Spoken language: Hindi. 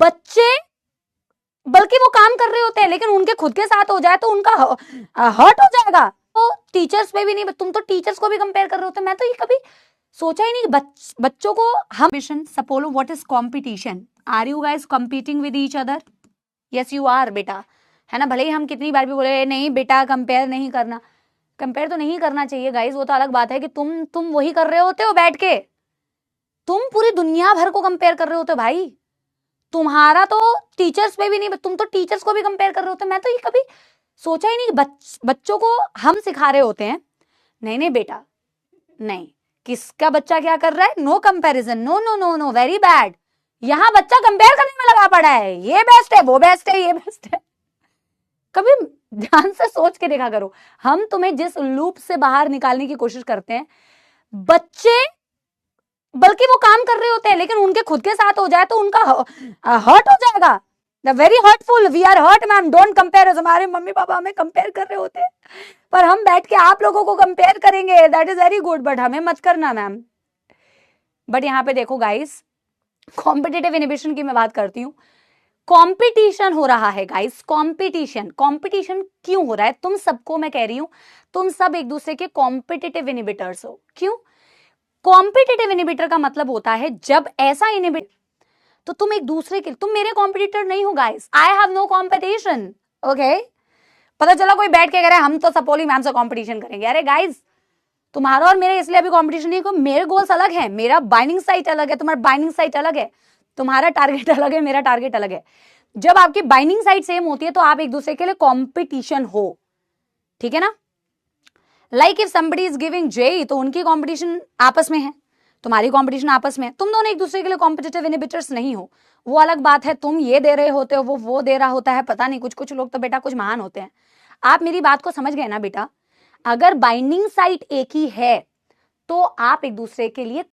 बच्चे बल्कि वो काम कर रहे होते हैं, लेकिन उनके खुद के साथ हो जाए तो उनका हर्ट हो जाएगा। तो टीचर्स पे भी नहीं, तुम तो टीचर्स को भी कंपेयर कर रहे होते। मैं तो ये कभी सोचा ही नहीं कि बच्चों को हम मिशन सपोलो what is competition, are you guys competing with each other? Yes you are बेटा, है ना। भले ही हम कितनी बार भी बोले नहीं बेटा कंपेयर नहीं करना, कंपेयर तो नहीं करना चाहिए गाइस, वो तो अलग बात है कि तुम वही कर रहे होते हो बैठ के, तुम पूरी दुनिया भर को कंपेयर कर रहे होते हो भाई। तुम्हारा तो टीचर्स पे भी नहीं, तुम तो टीचर्स को भी कंपेयर कर रहे होते। मैं तो ये कभी सोचा ही नहीं कि बच्चों को हम सिखा रहे होते हैं नहीं नहीं बेटा नहीं, किसका बच्चा क्या कर रहा है, no comparison, no no no no, very bad. यहां बच्चा कंपेयर करने में लगा पड़ा है, ये बेस्ट है, वो बेस्ट है, ये बेस्ट है। कभी ध्यान से सोच के देखा करो, हम तुम्हें जिस लूप से बाहर निकालने की कोशिश करते हैं, बच्चे बल्कि वो काम कर रहे होते हैं, लेकिन उनके खुद के साथ हो जाए तो उनका हर्ट हो जाएगा। Very hurtful, we are hurt ma'am, don't compare. हमारे मम्मी पापा हमें कंपेयर कर रहे होते हैं, पर हम बैठ के आप लोगों को कंपेयर करेंगे, that is very good, but हमें मत करना मैम। बट यहाँ पे देखो गाइस, कॉम्पिटिटिव इनहिबिशन की मैं बात करती हूँ। कंपटीशन हो रहा है गाइस, कंपटीशन क्यों हो रहा है? तुम सबको मैं कह रही हूं, तुम सब एक दूसरे के कॉम्पिटिटिव इनहिबिटर्स हो। क्यों? कॉम्पिटिटिव इनहिबिटर का मतलब होता है जब ऐसा इनहिबिटर, तो तुम एक दूसरे के, तुम मेरे कॉम्पिटिटर नहीं हो guys, I have no competition. Okay, पता चला कोई बैठ के कह रहा है हम तो सपोली मैम से कॉम्पिटिशन करेंगे। अरे गाइस, तुम्हारा और मेरे इसलिए अभी कॉम्पिटिशन नहीं, मेरे गोल्स अलग है, मेरा बाइंडिंग साइट अलग है, तुम्हारा बाइंडिंग साइट अलग है, तुम्हारा टारगेट अलग है, मेरा टारगेट अलग है। जब आपकी बाइंडिंग साइट सेम होती है तो आप एक दूसरे के लिए कॉम्पिटिशन हो, ठीक है ना। Like if somebody is giving JEE, तो उनकी कॉम्पिटिशन आपस में है, तुम्हारी कॉम्पिटिशन आपस में है, तुम दोनों एक दूसरे के लिए कॉम्पिटिटिव इनहिबिटर्स नहीं हो। वो अलग बात है, तुम ये दे रहे होते हो, वो दे रहा होता है, पता नहीं, कुछ लोग तो बेटा कुछ महान होते हैं। आप मेरी बात को समझ गए ना बेटा? अगर बाइंडिंग साइट एक ही है तो आप एक दूसरे के लिए